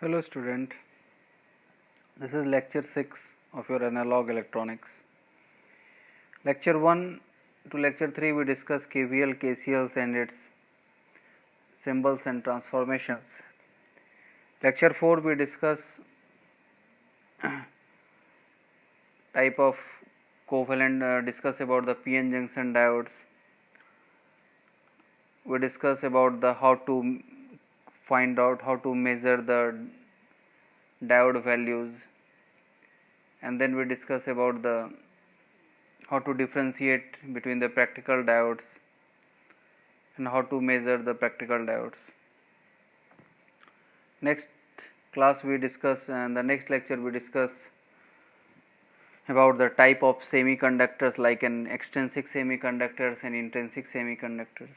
Hello student, this is lecture 6 of your analog electronics. Lecture 1 to lecture 3 we discuss KVL, KCLs and its symbols and transformations. Lecture 4 we discuss type of covalent, discuss about the PN junction diodes. We discuss about the how to find out how to measure the diode values, and then we discuss about the how to differentiate between the practical diodes and how to measure the practical diodes. Next class we discuss, and the next lecture we discuss about the type of semiconductors like an extrinsic semiconductors and intrinsic semiconductors.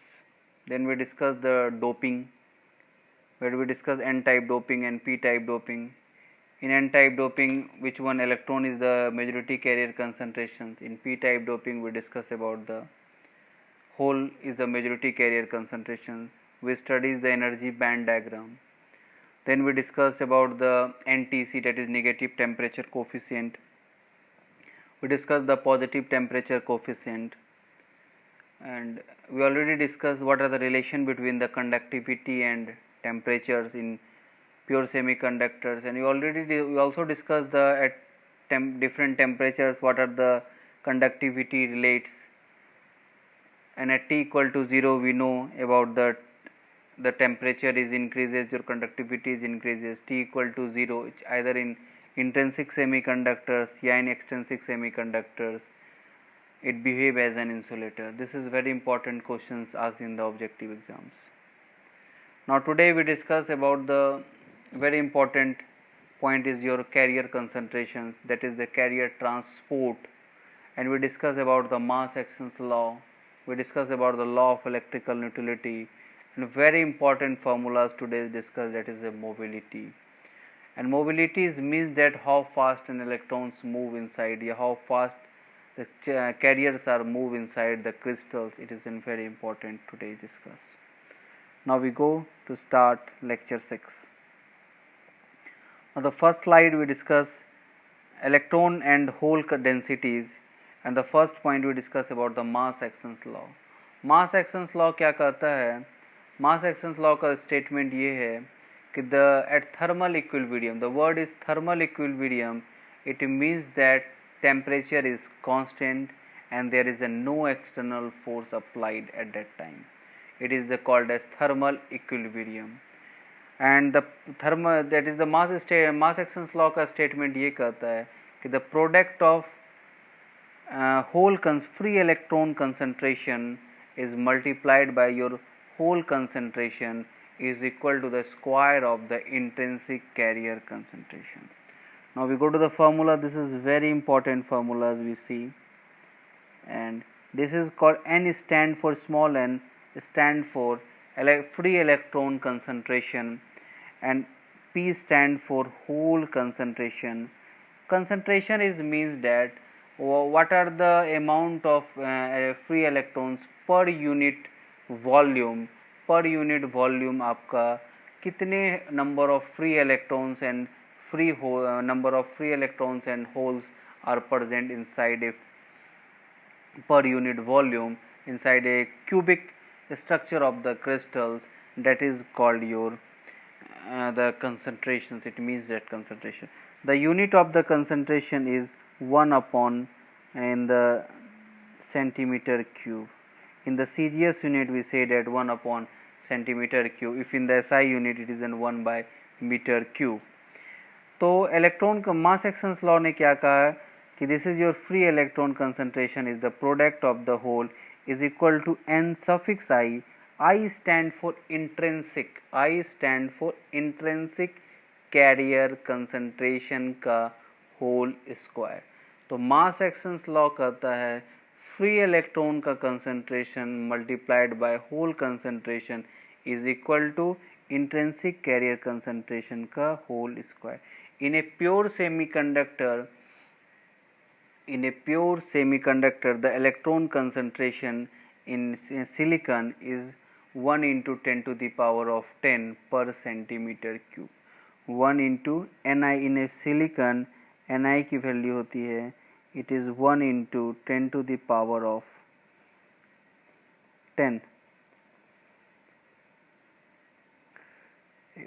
Then we discuss the doping, where we discuss n-type doping and p-type doping. In n-type doping, which one electron is the majority carrier concentrations. In p-type doping, we discuss about the hole is the majority carrier concentrations. We studies the energy band diagram. Then we discuss about the NTC, that is negative temperature coefficient. We discuss the positive temperature coefficient, and we already discussed what are the relation between the conductivity and temperatures in pure semiconductors, and we also discussed the at different temperatures what are the conductivity relates, and at T equal to 0 we know about the temperature is increases, your conductivity is increases. T equal to 0, it's either in intrinsic semiconductors or in extrinsic semiconductors, it behave as an insulator. This is very important questions asked in the objective exams. Now today we discuss about the very important point is your carrier concentrations, that is the carrier transport, and we discuss about the mass actions law. We discuss about the law of electrical neutrality, and very important formulas today is discussed, that is the mobility. And mobility means that how fast an electrons move inside, how fast the carriers are move inside the crystals. It is very important today discuss. Now we go to start lecture 6. Now the first slide we discuss electron and hole densities, and the first point we discuss about the mass actions law. Mass actions law क्या कहता है? Mass actions law का statement ये है कि at thermal equilibrium, the word is thermal equilibrium, it means that temperature is constant and there is no external force applied at that time. It is called as thermal equilibrium. And the thermal, that is the mass actions law का statement ये कहता है कि the product of whole free electron concentration is multiplied by your whole concentration is equal to the square of the intrinsic carrier concentration. Now we go to the formula. This is very important formulas we see, and this is called N stand for small n, stand for free electron concentration, and P stand for whole concentration. Concentration is means that what are the amount of free electrons per unit volume. Per unit volume आपका कितने number of free electrons and number of free electrons and holes are present inside a per unit volume inside a cubic structure of the crystals, that is called your the concentrations. It means that concentration. The unit of the concentration is 1 upon in the centimeter cube. In the CGS unit we say that 1 upon centimeter cube. If in the SI unit it is in 1 by meter cube. तो electron का mass actions law ने क्या कहा कि this is your free electron concentration is the product of the hole is equal to n suffix i. I stand for intrinsic. I stand for intrinsic carrier concentration का whole square. तो mass actions law कहता है free electron का concentration multiplied by hole concentration is equal to intrinsic carrier concentration का whole square. In a pure semiconductor, the electron concentration in silicon is 1 into 10 to the power of 10 per centimeter cube. 1 into Ni in a silicon, Ni की value होती है, it is 1 into 10 to the power of 10.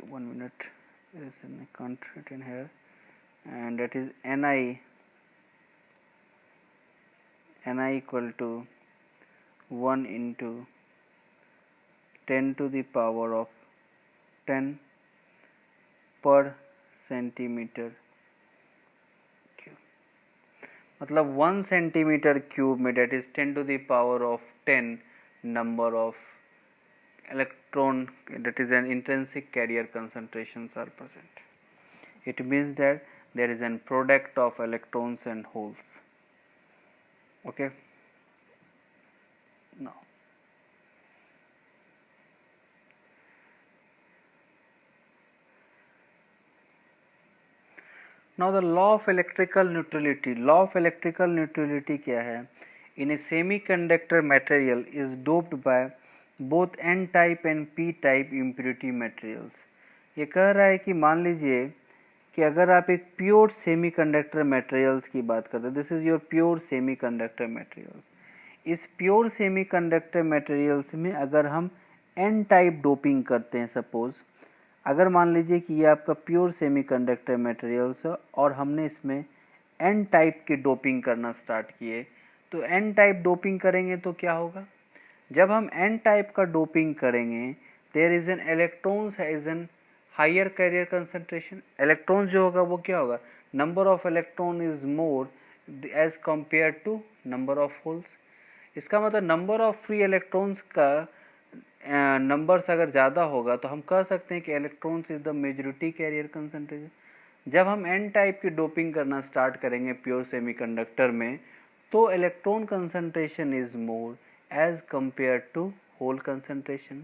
1 minute, I can't write in here, and that is Ni equal to 1 into 10 to the power of 10 पर centimetre cube. मतलब 1 centimetre cube में that is 10 to the power of 10 number of electron, that is an intrinsic carrier concentrations are present. It means that there is an product of electrons and holes. Okay, now the law of electrical neutrality. Law of electrical neutrality क्या है? In a semiconductor material is doped by both n type and p type impurity materials. ये कह रहा है कि मान लीजिए कि अगर आप एक प्योर सेमीकंडक्टर मटेरियल्स की बात करते हैं, this is your pure semiconductor materials. इस प्योर सेमीकंडक्टर मटेरियल्स में अगर हम एन टाइप डोपिंग करते हैं, सपोज अगर मान लीजिए कि ये आपका प्योर सेमीकंडक्टर मटेरियल्स है और हमने इसमें एन टाइप की डोपिंग करना स्टार्ट किए, तो एन टाइप डोपिंग करेंगे तो क्या होगा? जब हम एन टाइप का डोपिंग करेंगे, there is an electrons has an higher carrier concentration. Electron जो होगा वो क्या होगा? Number of electron is more as compare to number of holes. इसका मतलब नंबर ऑफ फ्री इलेक्ट्रॉन्स का नंबर्स अगर ज़्यादा होगा तो हम कह सकते हैं कि electrons is the majority carrier concentration. जब हम एन टाइप की डोपिंग करना स्टार्ट करेंगे प्योर सेमीकंडक्टर में, तो electron concentration is more as compare to hole concentration.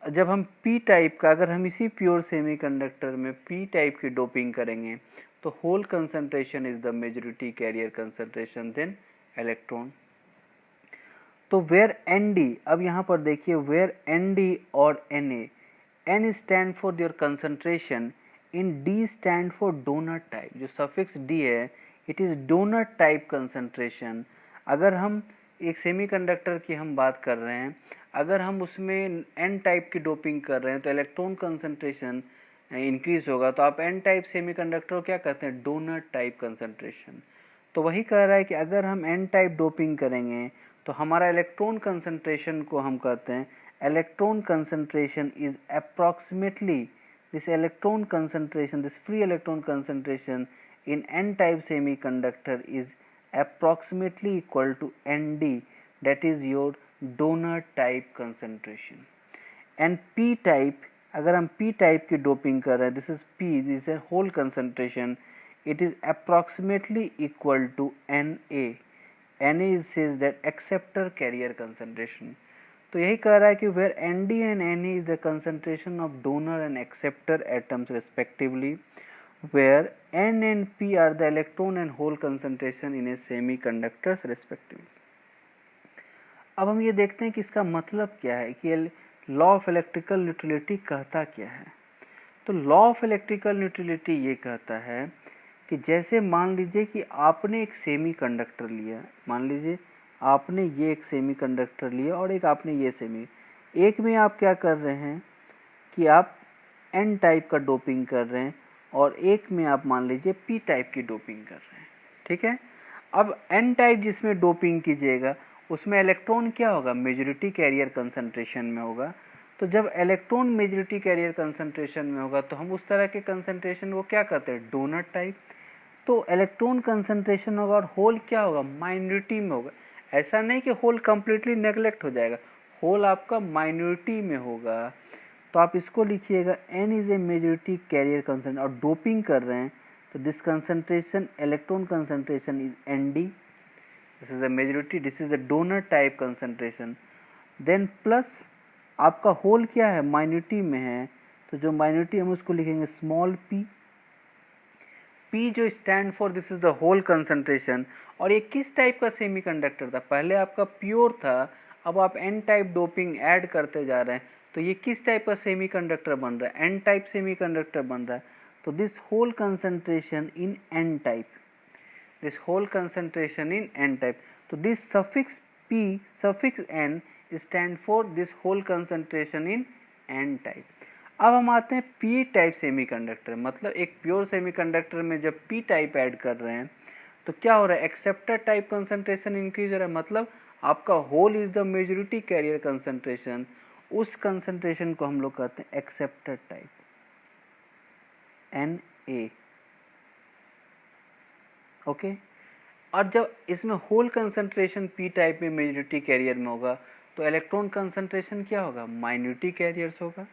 जब हम पी टाइप का, अगर हम इसी प्योर सेमीकंडक्टर में पी टाइप की डोपिंग करेंगे तो hole concentration is the majority carrier concentration than electron. तो वेयर एन डी, अब यहाँ पर देखिए वेयर एन डी और N A, N stand for your concentration, N D stand for donor type. जो सफिक्स डी है it is donor type concentration. अगर हम एक सेमीकंडक्टर की हम बात कर रहे हैं, अगर हम उसमें एन टाइप की डोपिंग कर रहे हैं तो इलेक्ट्रॉन कंसंट्रेशन इंक्रीज होगा. तो आप एन टाइप सेमीकंडक्टर को क्या कहते हैं? Donor type concentration. तो वही कह रहा है कि अगर हम एन टाइप डोपिंग करेंगे तो हमारा इलेक्ट्रॉन कंसंट्रेशन को हम कहते हैं electron concentration is approximately, this electron concentration, this free electron concentration in n type semiconductor is approximately equal to Nd, that is your donor type concentration. and p type, अगर हम p type की doping कर रहे हैं, this is p, this is a whole concentration, it is approximately equal to Na. Na says that acceptor carrier concentration. तो यही कह रहा है कि where Nd and Na is the concentration of donor and acceptor atoms respectively, where N and P are the electron and hole concentration in a semiconductors respectively. अब हम ये देखते हैं कि इसका मतलब क्या है, कि लॉ ऑफ इलेक्ट्रिकल न्यूट्रलिटी कहता क्या है. तो लॉ ऑफ इलेक्ट्रिकल न्यूट्रलिटी ये कहता है कि जैसे मान लीजिए कि आपने एक सेमीकंडक्टर लिया, मान लीजिए आपने ये एक सेमीकंडक्टर लिया और एक आपने ये एक में आप क्या कर रहे हैं कि आप एन टाइप का डोपिंग कर रहे हैं और एक में आप मान लीजिए पी टाइप की डोपिंग कर रहे हैं. ठीक है. अब एन टाइप जिसमें डोपिंग कीजिएगा उसमें इलेक्ट्रॉन क्या होगा? मेजॉरिटी कैरियर कंसंट्रेशन में होगा. तो जब इलेक्ट्रॉन मेजॉरिटी कैरियर कंसंट्रेशन में होगा तो हम उस तरह के कंसंट्रेशन को क्या कहते हैं? Donor type. तो इलेक्ट्रॉन कंसंट्रेशन होगा और होल क्या होगा? माइनॉरिटी में होगा. ऐसा नहीं कि होल कंप्लीटली नेग्लेक्ट हो जाएगा, होल आपका माइनॉरिटी में होगा. तो आप इसको लिखिएगा N is a majority carrier concentration, और डोपिंग कर रहे हैं तो this concentration electron concentration is Nd, this is a majority, this is the donor type concentration. Then plus आपका होल क्या है? माइनॉरिटी में है, तो जो माइनॉरिटी हम उसको लिखेंगे स्मॉल p. p जो stand for, this is the hole concentration. और ये किस टाइप का सेमीकंडक्टर था? पहले आपका प्योर था, अब आप एन टाइप डोपिंग ऐड करते जा रहे हैं तो ये किस टाइप का सेमीकंडक्टर बन रहा है, एन टाइप सेमीकंडक्टर बन रहा है। तो this hole concentration in N type, this hole concentration in N type, तो this suffix p suffix n stand for this hole concentration in N type. अब हम आते हैं p टाइप सेमीकंडक्टर, मतलब एक प्योर सेमीकंडक्टर में जब p टाइप ऐड कर रहे हैं तो क्या हो रहा है, एक्सेप्टर टाइप कंसंट्रेशन इंक्रीज हो रहा है, मतलब आपका hole is the majority carrier concentration, उस कंसंट्रेशन को हम लोग कहते हैं एक्सेप्टर टाइप Na। ओके, और जब इसमें होल कंसंट्रेशन p टाइप में मेजॉरिटी कैरियर में होगा तो इलेक्ट्रॉन कंसंट्रेशन क्या होगा, माइनॉरिटी कैरियर्स होगा।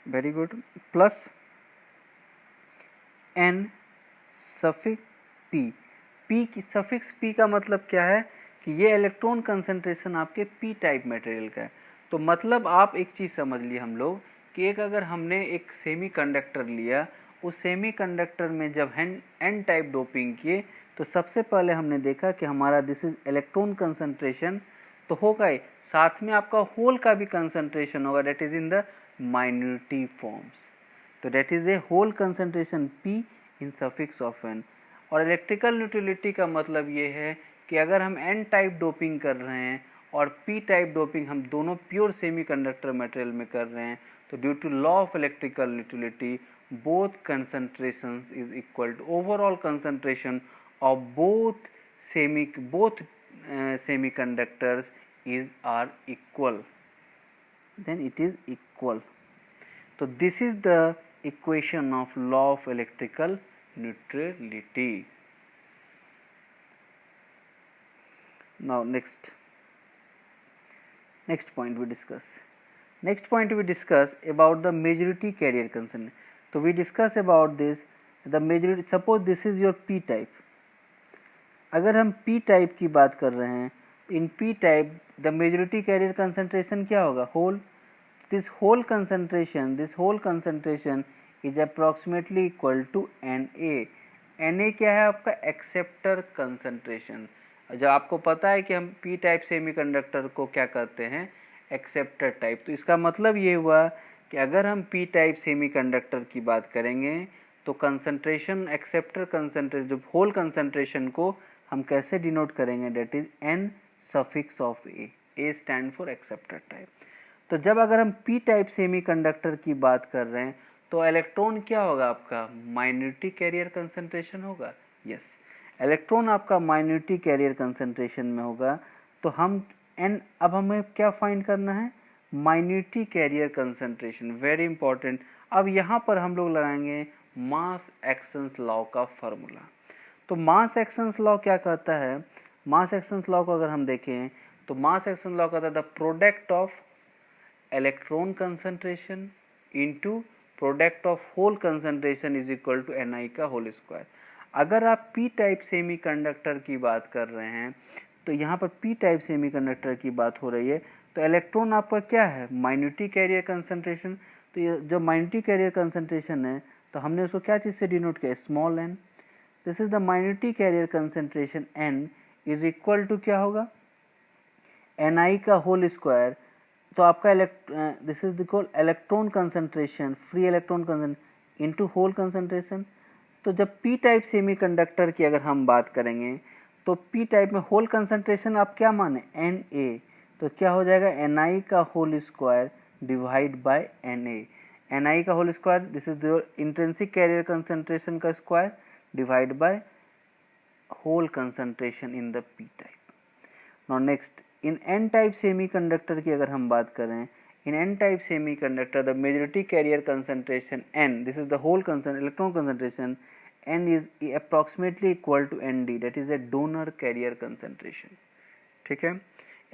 Very good, plus n suffix p, p की सफिक्स p का मतलब क्या है कि ये इलेक्ट्रॉन कंसंट्रेशन आपके p टाइप मटेरियल का है। तो मतलब आप एक चीज़ समझ लिए हम लोग कि एक अगर हमने एक सेमीकंडक्टर लिया, उस सेमीकंडक्टर में जब n टाइप डोपिंग किए तो सबसे पहले हमने देखा कि हमारा दिस इज इलेक्ट्रॉन कंसंट्रेशन तो होगा ही, साथ में आपका होल का भी कंसंट्रेशन होगा, that is in the minority forms. तो that is a hole concentration p in suffix of n। और इलेक्ट्रिकल न्यूट्रलिटी का मतलब ये है कि अगर हम n टाइप डोपिंग कर रहे हैं और p टाइप डोपिंग हम दोनों प्योर सेमीकंडक्टर मटेरियल में कर रहे हैं, तो due to law of electrical neutrality both concentrations is equal to overall concentration of both semiconductors are equal, then it is equal. So this is the equation of law of electrical neutrality. Now next point we discuss about the majority carrier concentration. So we discuss about this, the majority, suppose this is your p type, अगर हम p type की बात कर रहे हैं तो in p type the majority carrier concentration क्या होगा, hole, this hole concentration is approximately equal to Na क्या है आपका, एक्सेप्टर कंसंट्रेशन। जब आपको पता है कि हम p टाइप सेमीकंडक्टर को क्या कहते हैं, एक्सेप्टर टाइप, तो इसका मतलब ये हुआ कि अगर हम p टाइप सेमीकंडक्टर की बात करेंगे तो कंसंट्रेशन, एक्सेप्टर कंसंट्रेशन, जो होल कंसंट्रेशन को हम कैसे डिनोट करेंगे, that is n suffix of a stand for acceptor type. तो जब अगर हम p टाइप सेमीकंडक्टर की बात कर रहे हैं तो इलेक्ट्रॉन क्या होगा आपका, माइनॉरिटी कैरियर कंसंट्रेशन होगा। यस, इलेक्ट्रॉन आपका माइनॉरिटी कैरियर कंसंट्रेशन में होगा। तो हम n, अब हमें क्या फाइंड करना है, minority carrier concentration, very important. अब यहाँ पर हम लोग लगाएंगे मास एक्शंस लॉ का फॉर्मूला। तो मास एक्शंस लॉ क्या कहता है, मास एक्शंस लॉ को अगर हम देखें तो मास एक्शन लॉ कहता है the product of electron concentration into product of hole concentration is equal to Ni का होल स्क्वायर। अगर आप p टाइप सेमीकंडक्टर की बात कर रहे हैं तो यहाँ पर p टाइप सेमीकंडक्टर की बात हो रही है, तो इलेक्ट्रॉन आपका क्या है, माइनॉरिटी कैरियर कंसंट्रेशन। तो ये जो माइनॉरिटी कैरियर कंसंट्रेशन है तो हमने उसको क्या चीज़ से डिनोट किया, small n। This is the minority carrier concentration n is equal to क्या होगा, Ni का होल स्क्वायर। तो आपका this is called electron concentration, free electron concentration into hole concentration. तो जब p टाइप सेमीकंडक्टर की अगर हम बात करेंगे तो p टाइप में होल कंसंट्रेशन आप क्या माने, Na, तो क्या हो जाएगा, Ni का whole square divide by Na। Ni का whole square, this is your intrinsic carrier concentration का square divide by hole concentration in the p type. Now next, in n type semiconductor की अगर हम बात करें, in n type semiconductor the majority carrier concentration n, this is the hole electron concentration n is approximately equal to Nd, that is a donor carrier concentration. ठीक है,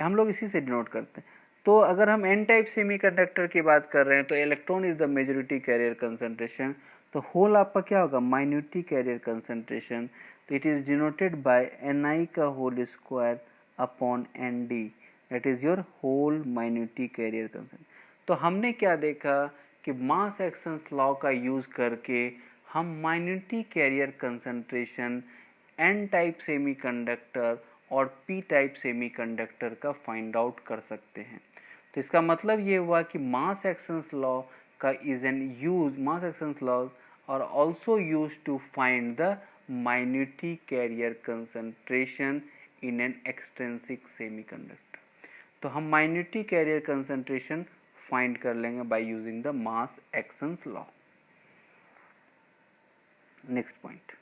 हम लोग इसी से डिनोट करते हैं। तो अगर हम n टाइप सेमीकंडक्टर की बात कर रहे हैं तो electron is the majority carrier concentration, तो होल आपका क्या होगा, माइनॉरिटी कैरियर कंसंट्रेशन। तो it is denoted by Ni का whole square upon Nd, that is your hole minority carrier concentration. तो हमने क्या देखा कि मास एक्शंस लॉ का यूज करके हम minority carrier concentration n type semiconductor और p टाइप सेमीकंडक्टर का फाइंड आउट कर सकते हैं। तो इसका मतलब ये हुआ कि मास एक्शंस लॉ का is an use, mass actions law are also used to find the minority carrier concentration in an extrinsic semiconductor. तो हम माइन्यूटी कैरियर कंसंट्रेशन फाइंड कर लेंगे by using the mass actions law. Next point,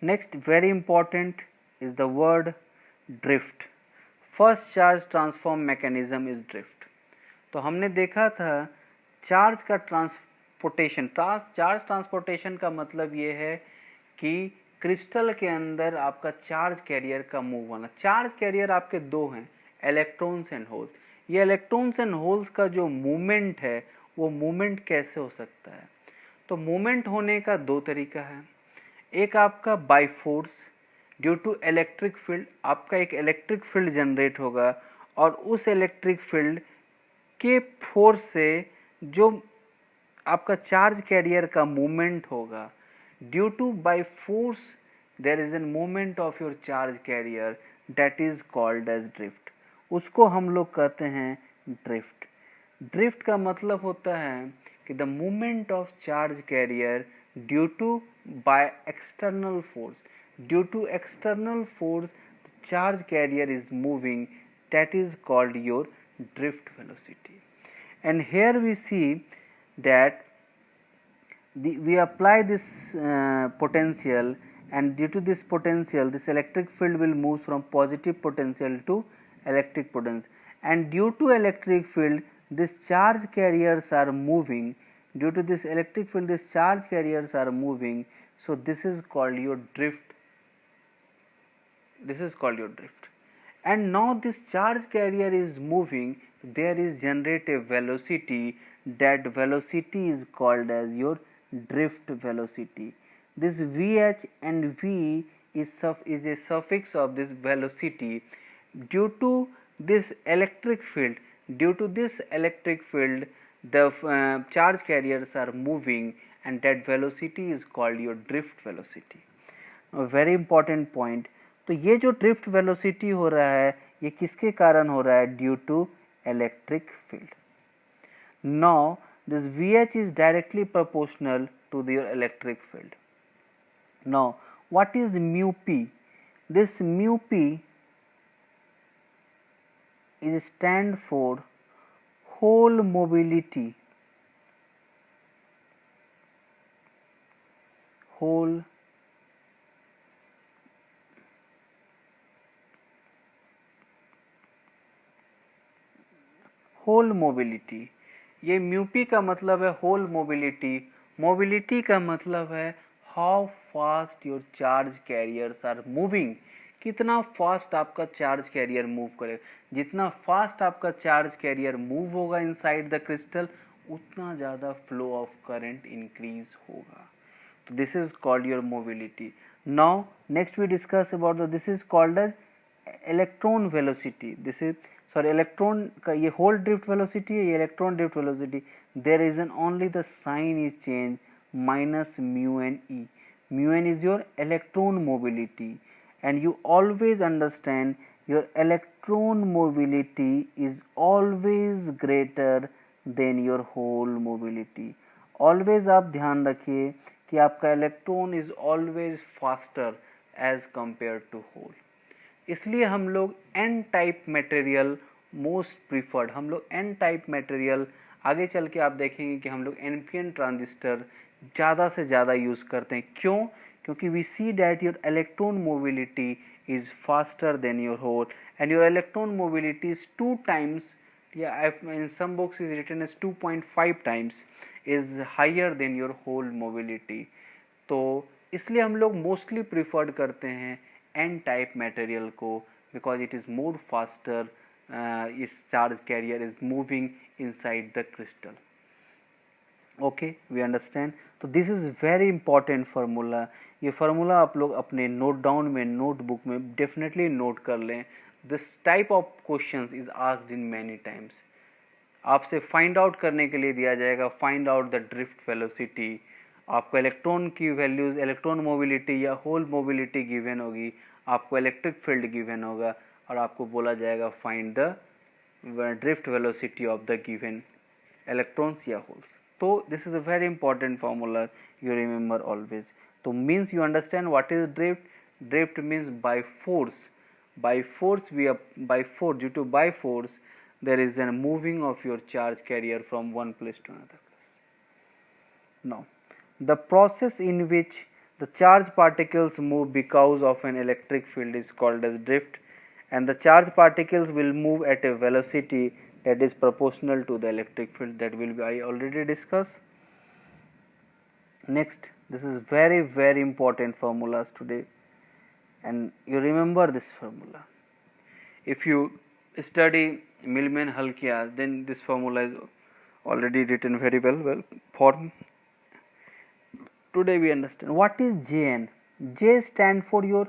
next very important is the word drift. first charge transform mechanism is drift. तो हमने देखा था charge का transportation, charge transportation का मतलब ये है कि क्रिस्टल के अंदर आपका चार्ज कैरियर का मूव होना। चार्ज कैरियर आपके दो हैं, इलेक्ट्रॉन्स एंड होल्स। ये इलेक्ट्रॉन्स एंड होल्स का जो मूवमेंट है वो मूवमेंट कैसे हो सकता है? तो मूवमेंट होने का दो तरीका है। एक आपका by force, due to electric field, आपका एक इलेक्ट्रिक फील्ड जनरेट होगा और उस इलेक्ट्रिक फील्ड के फोर्स से जो आपका चार्ज कैरियर का मूवमेंट होगा, due to by force there is an movement of your charge carrier, that is called as drift. उसको हम लोग कहते हैं ड्रिफ्ट। ड्रिफ्ट का मतलब होता है कि the movement of charge carrier due to by external force, due to external force the charge carrier is moving, that is called your drift velocity. And here we see that we apply this potential, and due to this potential this electric field will move from positive potential to electric potential, and due to electric field these charge carriers are moving. Due to this electric field these charge carriers are moving, so this is called your drift. This is called your drift. And now this charge carrier is moving, there is generated velocity, that velocity is called as your drift velocity. This Vh and V is a suffix of this velocity. Due to this electric field, due to this electric field the charge carriers are moving, and that velocity is called your drift velocity. A very important point. तो ये जो drift velocity हो रहा है ये किसके कारण हो रहा है? Due to electric field. Now this Vh is directly proportional to the electric field. Now what is mu p? This mu p is stand for whole mobility, whole mobility. ये म्यूपी का मतलब है होल मोबिलिटी। मोबिलिटी का मतलब है how fast your charge carriers are moving, कितना fast आपका charge carrier move करेगा। जितना फास्ट आपका चार्ज कैरियर मूव होगा इनसाइड द क्रिस्टल उतना ज़्यादा फ्लो ऑफ करंट इंक्रीज होगा। तो this is called your mobility. Now next we discuss about this is called as electron velocity. This is sorry electron का ये hole drift velocity है, ये electron drift velocity. There is an only the sign is change minus mu N E. Mu N is your electron mobility, and you always understand your electron mobility is always greater than your hole mobility. Always आप ध्यान रखिए कि आपका electron is always faster as compare to hole. इसलिए हम लोग N type material most preferred, हम लोग एन टाइप मटेरियल आगे चल के आप देखेंगे कि हम लोग एनपीएन ट्रांजिस्टर ज़्यादा से ज़्यादा यूज़ करते हैं। क्यों? क्योंकि we see that your electron mobility is faster than your hole, and your electron mobility is 2 times, in some books is written as 2.5 times is higher than your hole mobility. तो इसलिए हम लोग mostly preferred करते हैं n type material को, because it is more faster, इस charge carrier is moving inside the crystal. Okay, we understand. तो this is very important formula. ये फार्मूला आप लोग अपने नोट डाउन में, नोटबुक में डेफिनेटली नोट कर लें। This type of questions is asked in many times. आपसे फाइंड आउट करने के लिए दिया जाएगा find out the drift velocity. आपको इलेक्ट्रॉन की वैल्यूज, इलेक्ट्रॉन मोबिलिटी या होल मोबिलिटी गिवन होगी, आपको इलेक्ट्रिक फील्ड गिवन होगा, और आपको बोला जाएगा find the drift velocity of the given electrons या होल्स. तो this is a very important formula, you remember always. तो means you understand what is drift. Drift means by force, due to by force there is a moving of your charge carrier from one place to another place. Now the process in which the charge particles move because of an electric field is called as drift, and the charge particles will move at a velocity that is proportional to the electric field. That will be I already discussed. Next, this is very important formulas today, and you remember this formula. If you study Millman हल किया, then this formula is already written very well form. Today we understand what is Jn. J stand for your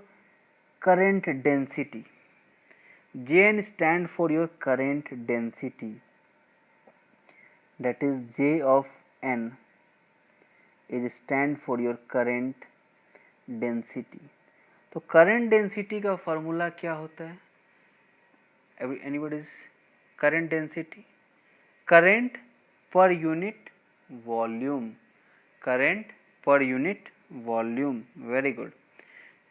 current density. Jn stand for your current density, that is J of n is stand for your current density. तो current density का formula क्या होता है? Anybody's current density? Current per unit volume. Current per unit volume. Very good.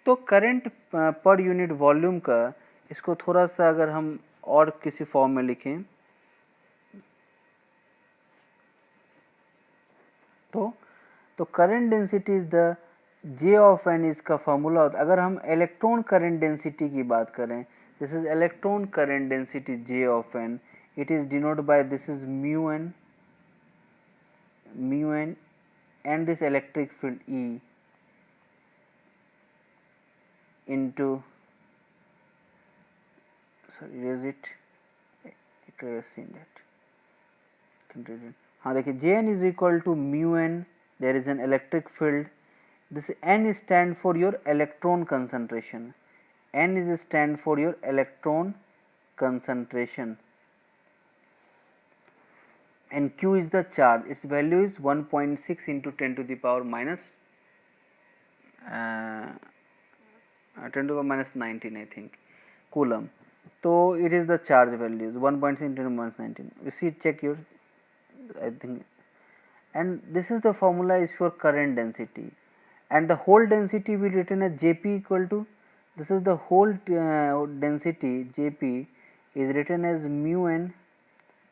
तो current per unit volume का, इसको थोड़ा सा अगर हम और किसी फॉर्म में लिखें तो current density is the J of N इसका फॉर्मूला होता है. अगर हम इलेक्ट्रॉन करंट डेंसिटी की बात करें, this is electron current density J of N, it is denote by this is mu N and this electric field E into, sorry, is it we have seen that. हाँ देखिए, Jn is equal to mu n, there is an electric field. This n stand for your electron concentration. N is stand for your electron concentration. And Q is the charge. Its value is 1.6 into 10 to the power minus 10 to the power minus 19, I think, coulomb. So it is the charge values 1.6 into minus 19. You see, check your, I think, and this is the formula is for current density, and the whole density we written as Jp equal to, this is the whole density Jp is written as mu n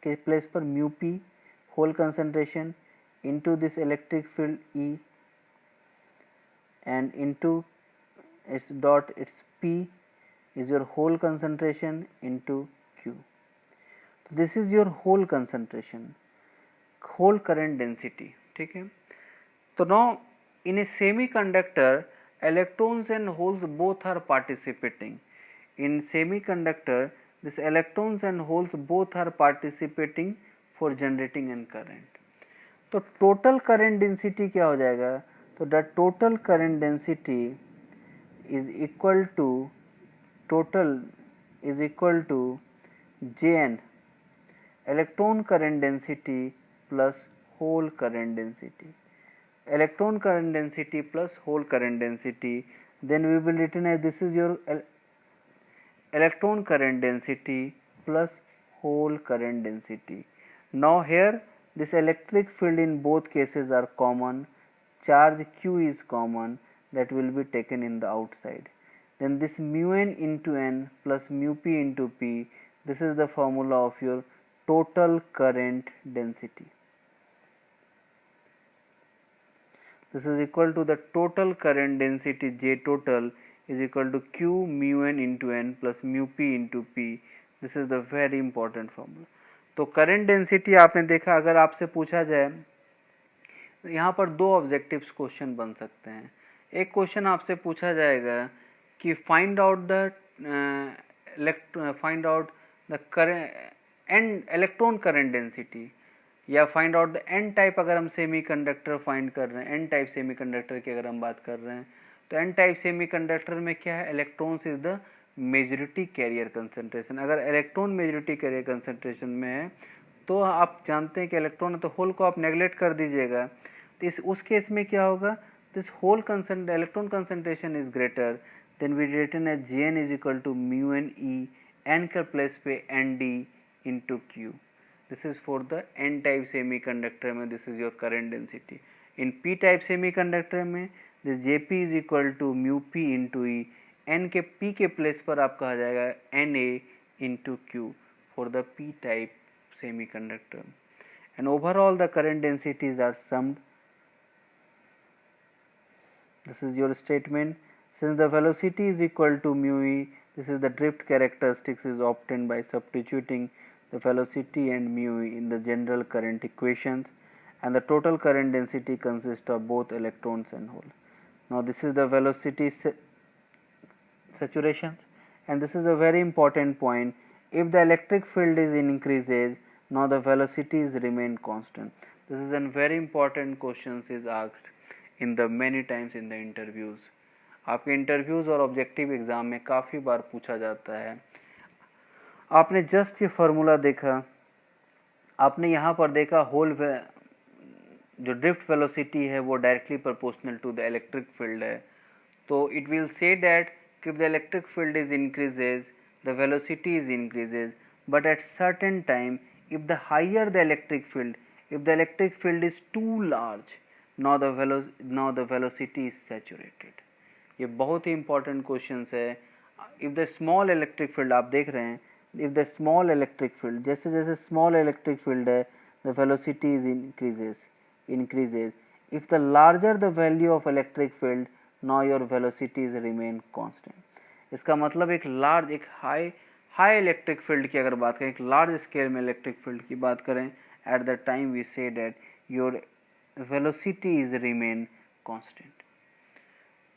के place पर mu P hole concentration into this electric field E and into its dot, its P is your whole concentration into Q. So this is your whole concentration, whole current density. ठीक है. तो now in a semiconductor, electrons and holes both are participating. In semiconductor, this electrons and holes both are participating for generating an current. तो total current density क्या हो जाएगा? तो the total current density is equal to Jn, electron current density plus whole current density. Electron current density plus whole current density. Then we will written as this is your electron current density plus whole current density. Now here this electric field in both cases are common, charge Q is common, that will be taken in the outside. Then this mu n into n plus mu p into p, this is the formula of your total current density. This is equal to the total current density J total is equal to Q mu n into n plus mu p into p. This is the very important formula. तो current density आपने देखा, अगर आपसे पूछा जाए, यहाँ पर दो ऑब्जेक्टिव्स क्वेश्चन बन सकते हैं. एक क्वेश्चन आपसे पूछा जाएगा कि find out the electron current density, या find out the n type. अगर हम सेमीकंडक्टर फाइंड कर रहे हैं, एन टाइप सेमीकंडक्टर की अगर हम बात कर रहे हैं, तो एन टाइप सेमीकंडक्टर में क्या है, electrons is the majority carrier concentration. अगर इलेक्ट्रॉन मेजॉरिटी कैरियर कंसंट्रेशन में है, तो आप जानते हैं कि इलेक्ट्रॉन है, तो होल को आप नेगलेक्ट कर दीजिएगा. तो उस केस में क्या होगा, this hole electron concentration is greater, then we written as Jn इज इक्वल टू mu n E n के प्लेस पे nd into q. This is for the n type semiconductor में this is your current density. In p type semiconductor में this jp is equal to mu p into e. n के p के place पर आपका आ जाएगा na into q for the p type semiconductor. And overall the current densities are summed. This is your statement. Since the velocity is equal to mu e, this is the drift characteristics is obtained by substituting the velocity and mu e in the general current equations, and the total current density consists of both electrons and holes. Now this is the velocity saturation, and this is a very important point. If the electric field is increases, now the velocities remain constant. This is a very important question is asked in the many times in the interviews. आपके interviews और objective exam में काफ़ी बार पूछा जाता है. आपने just ये formula देखा, आपने यहाँ पर देखा होल जो ड्रिफ्ट वेलोसिटी है वो directly proportional to the electric field है. तो it will say that if the electric field is increases, the velocity is increases, but at certain time if the higher the electric field, if the electric field is too large, now the velocity is saturated. ये बहुत ही important questions है. if the small electric field आप देख रहे हैं, if the small electric field, जैसे जैसे small electric field है, the velocity is increases. if the larger the value of electric field, now your velocities remain constant. इसका मतलब एक लार्ज, एक हाई इलेक्ट्रिक फील्ड की अगर बात करें, एक लार्ज स्केल में इलेक्ट्रिक फील्ड की बात करें, at the time we say that your velocity is remain constant.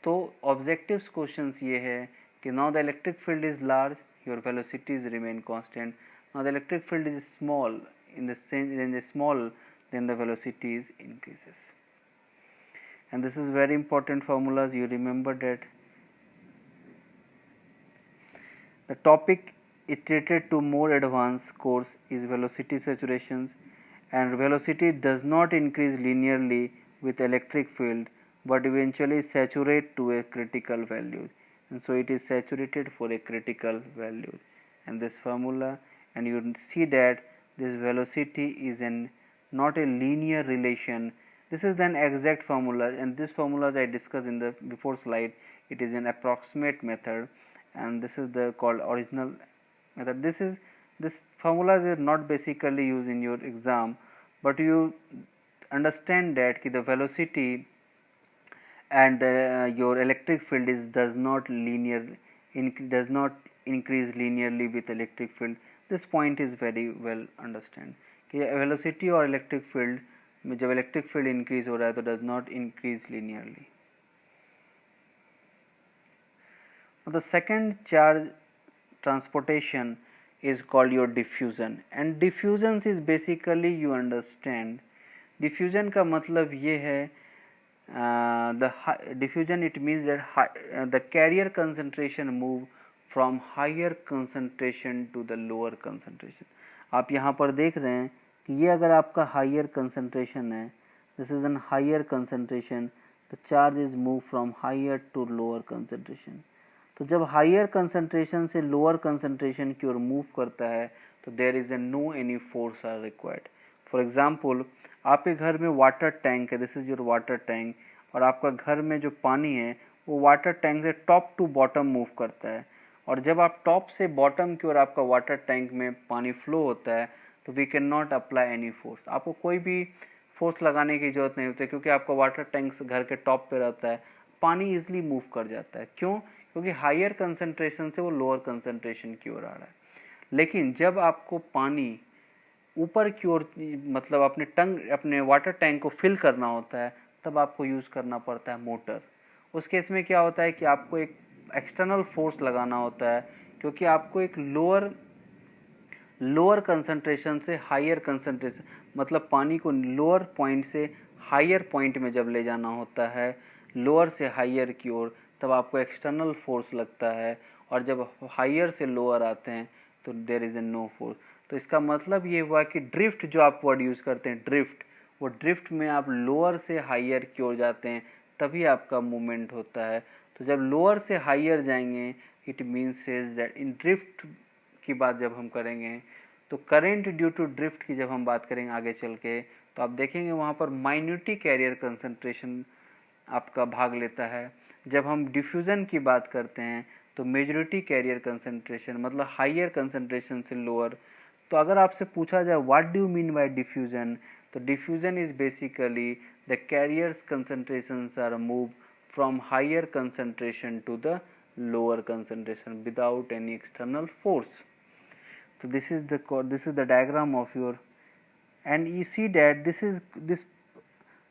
तो ऑब्जेक्टिव्स क्वेश्चंस ये है कि now the electric field is large, your velocities remain constant. Now the electric field is small, in the small, then the velocity is increases. And this is very important formulas, you remember that. The topic iterated to more advanced course is velocity saturations, and velocity does not increase linearly with electric field but eventually saturate to a critical value, and so it is saturated for a critical value. And this formula, and you see that this velocity is not a linear relation. This is an exact formula, and this formula I discussed in the before slide. It is an approximate method, and this is the called original method. This formulas is not basically used in your exam, but you understand that the velocity and your electric field does not increase linearly with electric field. This point is very well understand कि velocity और electric field में जब electric field increase हो रहा है तो does not increase linearly. The second charge transportation is called your diffusion, and diffusion is basically, you understand, diffusion का मतलब ये है the diffusion, it means that the carrier concentration move from higher concentration to the lower concentration. आप यहाँ पर देख रहे हैं कि ये अगर आपका higher concentration है, this is an higher concentration, the charge is moved from higher to lower concentration. तो जब हायर कंसंट्रेशन से लोअर कंसंट्रेशन की ओर मूव करता है तो there is no any force are required. For example, आपके घर में वाटर टैंक है, this is your water tank, और आपका घर में जो पानी है वो वाटर टैंक से टॉप टू बॉटम मूव करता है, और जब आप टॉप से बॉटम की ओर आपका वाटर टैंक में पानी फ्लो होता है तो we cannot apply any force. आपको कोई भी फोर्स लगाने की जरूरत नहीं होती क्योंकि आपका वाटर टैंक घर के टॉप पे रहता है, पानी इजिली मूव कर जाता है. क्यों? क्योंकि हायर कंसंट्रेशन से वो लोअर कंसंट्रेशन की ओर आ रहा है. लेकिन जब आपको पानी ऊपर की ओर, मतलब अपने वाटर टैंक को फिल करना होता है, तब आपको यूज़ करना पड़ता है मोटर. उस केस में क्या होता है कि आपको एक एक्सटर्नल फोर्स लगाना होता है, क्योंकि आपको एक लोअर कंसंट्रेशन से हायर कंसंट्रेशन, मतलब पानी को लोअर पॉइंट से हायर पॉइंट में जब ले जाना होता है, लोअर से हायर की ओर, तब आपको एक्सटर्नल फोर्स लगता है, और जब हायर से लोअर आते हैं तो there is a no force. तो इसका मतलब ये हुआ कि ड्रिफ्ट, जो आप वर्ड यूज़ करते हैं ड्रिफ्ट, वो ड्रिफ्ट में आप लोअर से हायर की ओर जाते हैं तभी आपका मूवमेंट होता है. तो जब लोअर से हायर जाएंगे, it means is that in drift की बात जब हम करेंगे, तो करेंट ड्यू टू ड्रिफ्ट की जब हम बात करेंगे आगे चल के, तो आप देखेंगे वहाँ पर माइन्यूटी कैरियर कंसंट्रेशन आपका भाग लेता है। जब हम डिफ्यूज़न की बात करते हैं तो मेजॉरिटी कैरियर कंसंट्रेशन, मतलब हाइयर कंसंट्रेशन से लोअर। तो अगर आपसे पूछा जाए what do you mean by diffusion, तो diffusion is basically the carriers concentrations are move from higher concentration to the lower concentration without any external force. So this is the diagram of your, and you see that this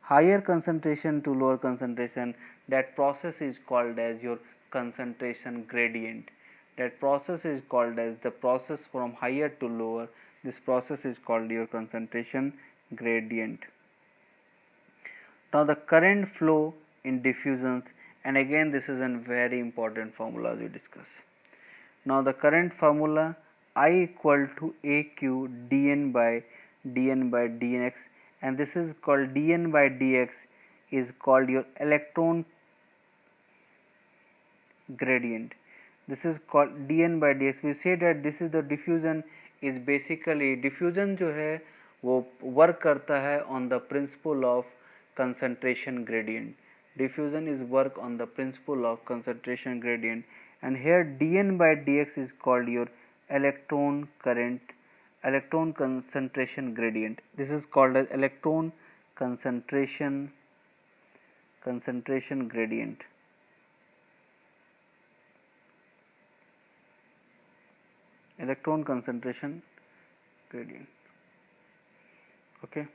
higher concentration to lower concentration, that process is called as your concentration gradient. That process is called as the process from higher to lower. This process is called your concentration gradient. Now the current flow in diffusions, and again this is a very important formula we discuss. Now the current formula, I equal to AQ dN by dx, and this is called dN by dx is called your electron gradient. This is called dN by dx. We say that this is the diffusion is basically, diffusion जो है वो work करता है on the principle of concentration gradient. Diffusion is work on the principle of concentration gradient, and here dN by dx is called your electron current, electron concentration gradient. This is called as electron concentration gradient. Electron concentration gradient. Okay.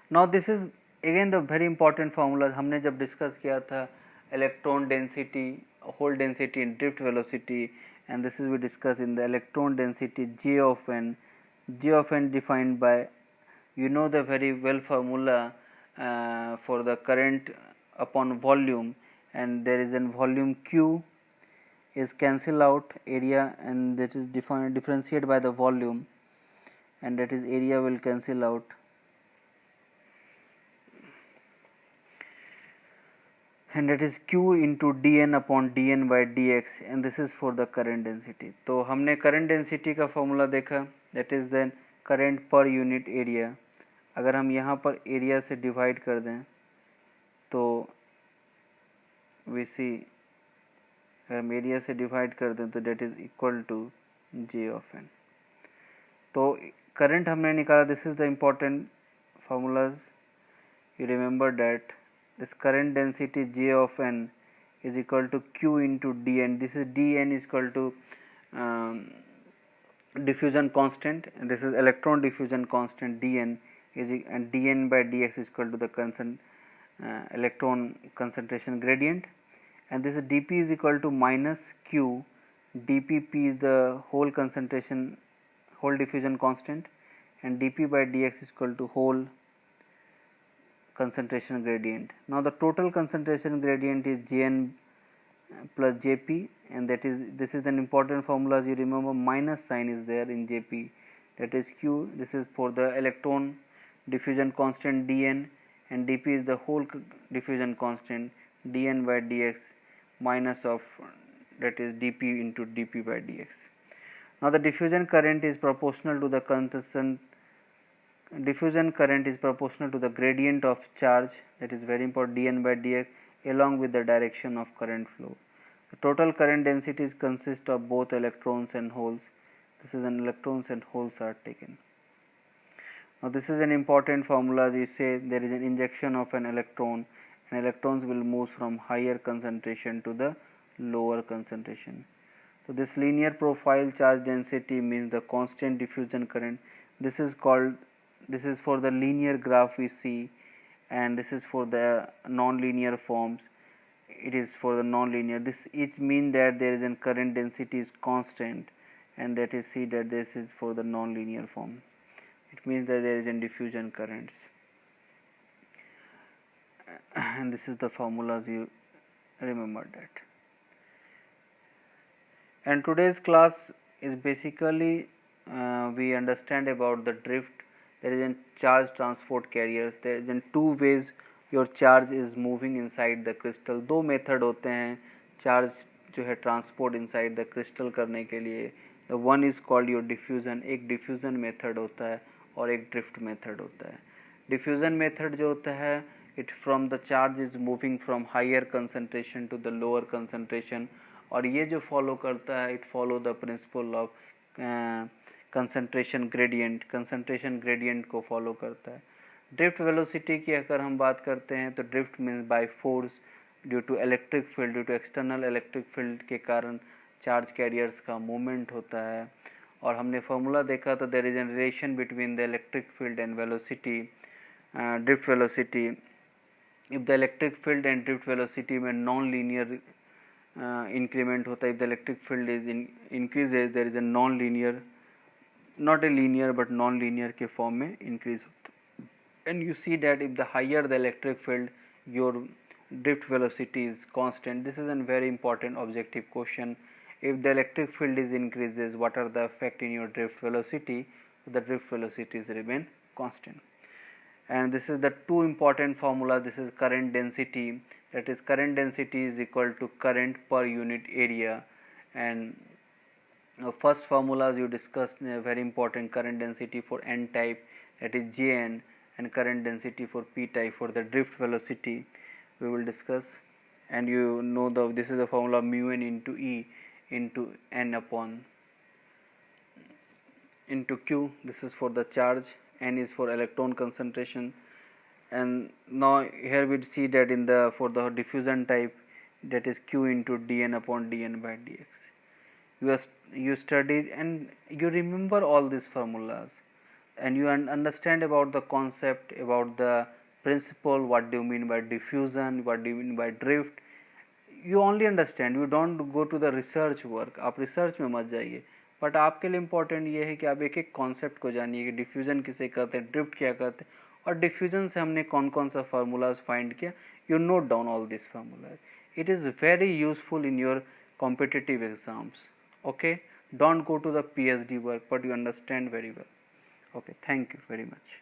Now this is again the very important formula. हमने जब discuss किया था electron density, hole density and drift velocity, and this is we discuss in the electron density J of n. J of n defined by, you know the very well formula for the current upon volume, and there is a volume Q is cancel out area, and that is defined differentiated by the volume, and that is area will cancel out, and that is Q into dN upon dN by dx, and this is for the current density. तो हमने current density का formula देखा, that is then current per unit area. अगर हम यहाँ पर area से divide कर दें तो we see, अगर हम एरिया से डिवाइड कर दें तो that is equal to J of n. तो करंट हमने निकाला, this is the important formulas, you remember that this current density J of n is equal to Q into dN. This is dN is equal to diffusion constant, and this is electron diffusion constant dN is, and dN by dx is equal to the electron concentration gradient, and this is dP is equal to minus Q, dPp is the whole concentration, whole diffusion constant, and dP by dx is equal to whole concentration gradient. Now the total concentration gradient is Jn plus Jp, and that is, this is an important formula, as you remember minus sign is there in Jp, that is Q, this is for the electron diffusion constant Dn, and dP is the whole diffusion constant dN by dx minus of, that is dP into dP by dx. Now the diffusion current is proportional to the constant, diffusion current is proportional to the gradient of charge, that is very important, dN by dx along with the direction of current flow. The total current densities consist of both electrons and holes. This is an electrons and holes are taken. Now this is an important formula, as you say there is an injection of an electron, and electrons will move from higher concentration to the lower concentration. So this linear profile charge density means the constant diffusion current. This is called, this is for the linear graph we see, and this is for the non-linear forms, it is for the non-linear. This each mean that there is a current density is constant, and that is see that this is for the non-linear form. It means that there is a diffusion currents, and this is the formulas, you remember that. And today's class is basically we understand about the drift. There is a charge transport carriers. There is in two ways your charge is moving inside the crystal. दो method होते हैं charge जो है transport inside the crystal करने के लिए. The one is called your diffusion, एक diffusion method होता है और एक ड्रिफ्ट मेथड होता है। डिफ्यूज़न मेथड जो होता है, it from the charge is moving from higher concentration to the lower concentration, और ये जो फॉलो करता है, it follow the principle of concentration gradient को फॉलो करता है। ड्रिफ्ट वेलोसिटी की अगर हम बात करते हैं तो drift means by force due to electric field, due to external electric field के कारण चार्ज कैरियर्स का मूवमेंट होता है। और हमने फार्मूला देखा तो there is an relation between the electric field and velocity, drift velocity. If the electric field and drift velocity में नॉन लीनियर इंक्रीमेंट होता है, if the electric field is increases, there is a non linear, not a linear but non linear के form में increase होता है। And you see that if the higher the electric field, your drift velocity is constant. This is a very important objective question. If the electric field is increases, what are the effect in your drift velocity? The drift velocities remain constant. And this is the two important formula. This is current density, that is current density is equal to current per unit area. And first formulas you discussed, very important, current density for n type, that is Jn, and current density for p type for the drift velocity we will discuss. And you know this is the formula mu n into E into n upon into Q. This is for the charge, n is for electron concentration. And now here we see that in the for the diffusion type, that is Q into dn upon dn by dx. You study and you remember all these formulas, and you understand about the concept, about the principle, what do you mean by diffusion, what do you mean by drift. You only understand, you don't go to the research work, आप research में मत जाइए, but आपके लिए important ये है कि आप एक एक कॉन्सेप्ट को जानिए कि डिफ्यूज़न किसे कहते हैं, ड्रिफ्ट क्या कहते हैं, और डिफ्यूज़न से हमने कौन कौन सा फार्मूलाज फाइंड किया. You note down all this formulas. It is very useful in your competitive exams. Okay, don't go to the PhD work, but you understand very well. Okay, thank you very much.